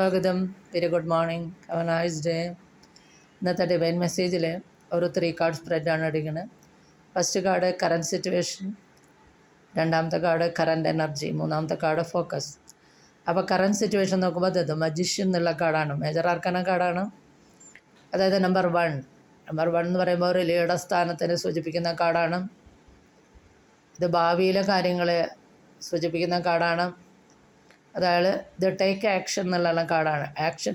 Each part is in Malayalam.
സ്വാഗതം. Very good morning. Have A nice day. ഇന്നത്തെ ഡിവൈൻ മെസ്സേജിൽ ഒരു 3 കാർഡ് സ്പ്രെഡാണ് അടിക്കുന്നത്. ഫസ്റ്റ് കാർഡ് കറൻറ്റ് സിറ്റുവേഷൻ, രണ്ടാമത്തെ കാർഡ് കറൻറ്റ് എനർജി, മൂന്നാമത്തെ കാർഡ് ഫോക്കസ്. അപ്പോൾ കറൻറ്റ് സിറ്റുവേഷൻ നോക്കുമ്പോൾ അത് മജിഷ്യൻ എന്നുള്ള കാർഡാണ്, മേജർ ആർക്കന കാർഡാണ്. അതായത് നമ്പർ 1 എന്ന് പറയുമ്പോൾ ഒരു ലീഡർ സ്ഥാനത്തിനെ സൂചിപ്പിക്കുന്ന കാർഡാണ്. ഇത് ഭാവിയിലെ കാര്യങ്ങളെ സൂചിപ്പിക്കുന്ന കാർഡാണ്. അതായത് ദ ടേക്ക് ആക്ഷൻ എന്നുള്ള കാർഡാണ്.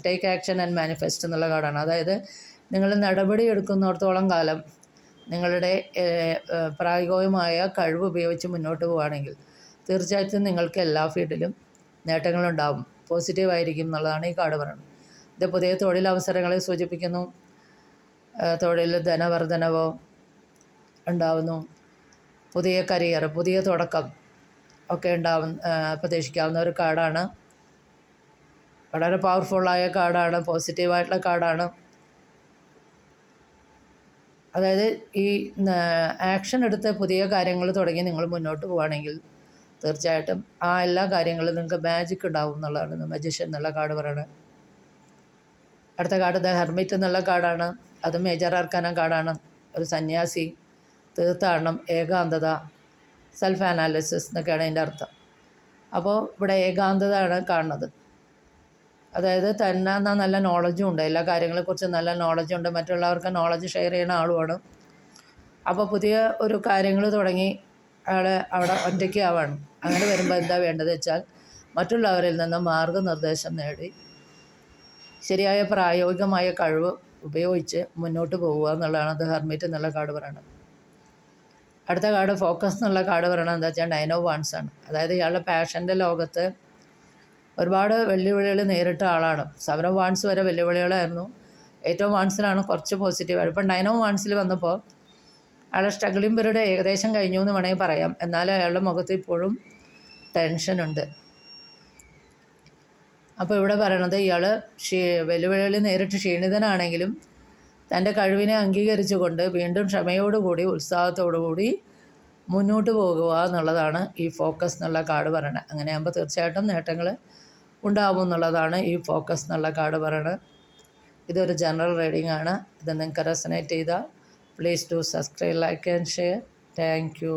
ടേക്ക് ആക്ഷൻ ആൻഡ് മാനിഫെസ്റ്റ് എന്നുള്ള കാർഡാണ്. അതായത് നിങ്ങൾ നടപടി എടുക്കുന്നിടത്തോളം കാലം നിങ്ങളുടെ പ്രായോഗികമായ കഴിവ് ഉപയോഗിച്ച് മുന്നോട്ട് പോവുകയാണെങ്കിൽ തീർച്ചയായിട്ടും നിങ്ങൾക്ക് എല്ലാ ഫീൽഡിലും നേട്ടങ്ങളുണ്ടാവും, പോസിറ്റീവായിരിക്കും എന്നുള്ളതാണ് ഈ കാർഡ് പറയുന്നത്. ഇത് പുതിയ തൊഴിലവസരങ്ങളെ സൂചിപ്പിക്കുന്നു. തൊഴിൽ ധനവർദ്ധനവോ ഉണ്ടാവുന്നു, പുതിയ കരിയർ, പുതിയ തുടക്കം ഒക്കെ പ്രതീക്ഷിക്കാവുന്ന ഒരു കാർഡാണ്. വളരെ പവർഫുള്ളായ കാർഡാണ്, പോസിറ്റീവായിട്ടുള്ള കാർഡാണ്. അതായത് ഈ ആക്ഷൻ എടുത്ത് പുതിയ കാര്യങ്ങൾ തുടങ്ങി നിങ്ങൾ മുന്നോട്ട് പോവുകയാണെങ്കിൽ തീർച്ചയായിട്ടും ആ എല്ലാ കാര്യങ്ങളും നിങ്ങൾക്ക് മാജിക് ഉണ്ടാവും എന്നുള്ളതാണ് മജിഷ്യൻ എന്നുള്ള കാർഡ് പറയുന്നത്. അടുത്ത കാർഡ് ദ ഹെർമിറ്റ് എന്നുള്ള കാർഡാണ്. അത് മേജർ ആർക്കാന കാർഡാണ്. ഒരു സന്യാസി, തീർത്ഥാടനം, ഏകാന്തത, സെൽഫ് അനാലിസിസ് എന്നൊക്കെയാണ് അതിൻ്റെ അർത്ഥം. അപ്പോൾ ഇവിടെ ഏകാന്തതയാണ് കാണുന്നത്. അതായത് തന്നെ നല്ല നോളജും ഉണ്ട്, എല്ലാ കാര്യങ്ങളെക്കുറിച്ച് നല്ല നോളജുണ്ട്, മറ്റുള്ളവർക്ക് നോളജ് ഷെയർ ചെയ്യുന്ന ആളുമാണ്. അപ്പോൾ പുതിയ ഒരു കാര്യങ്ങൾ തുടങ്ങി അയാൾ അവിടെ ഒറ്റയ്ക്ക് ആവാണ്. അങ്ങനെ വരുമ്പോൾ എന്താ വേണ്ടത് വെച്ചാൽ മറ്റുള്ളവരിൽ നിന്ന് മാർഗനിർദ്ദേശം നേടി ശരിയായ പ്രായോഗികമായ കഴിവ് ഉപയോഗിച്ച് മുന്നോട്ട് പോവുക എന്നുള്ളതാണ് ദ ഹെർമിറ്റ് എന്നുള്ള കാർഡ് പറയുന്നത്. അടുത്ത കാർഡ് ഫോക്കസ് എന്നുള്ള കാർഡ് പറയണത് എന്താ വെച്ചാൽ 9 ഓഫ് വാൻഡ്സ് ആണ്. അതായത് ഇയാളുടെ പാഷൻ്റെ ലോകത്ത് ഒരുപാട് വെല്ലുവിളികൾ നേരിട്ട ആളാണ്. 7 ഓഫ് വാൻഡ്സ് വരെ വെല്ലുവിളികളായിരുന്നു. 8 ഓഫ് വാൻഡ്സിലാണ് കുറച്ച് പോസിറ്റീവായിട്ട്. ഇപ്പം 9 ഓഫ് വാൻഡ്സിൽ വന്നപ്പോൾ അയാളുടെ സ്ട്രഗ്ലിംഗ് പീരീഡ് ഏകദേശം കഴിഞ്ഞു എന്ന് വേണമെങ്കിൽ പറയാം. എന്നാലും അയാളുടെ മുഖത്ത് ഇപ്പോഴും ടെൻഷനുണ്ട്. അപ്പോൾ ഇവിടെ പറയണത് ഇയാൾ വെല്ലുവിളികൾ നേരിട്ട് ക്ഷീണിതനാണെങ്കിലും തൻ്റെ കഴിവിനെ അംഗീകരിച്ചുകൊണ്ട് വീണ്ടും ക്ഷമയോടുകൂടി ഉത്സാഹത്തോടുകൂടി മുന്നോട്ട് പോകുക എന്നുള്ളതാണ് ഈ ഫോക്കസ് എന്നുള്ള കാർഡ് പറയുന്നത്. അങ്ങനെയാകുമ്പോൾ തീർച്ചയായിട്ടും നേട്ടങ്ങൾ ഉണ്ടാവും എന്നുള്ളതാണ് ഈ ഫോക്കസ് എന്നുള്ള കാർഡ് പറയുന്നത്. ഇതൊരു ജനറൽ റീഡിംഗ് ആണ്. ഇത് നിങ്ങൾക്ക് റെസനേറ്റ് ചെയ്താൽ please do subscribe, like and share. Thank you.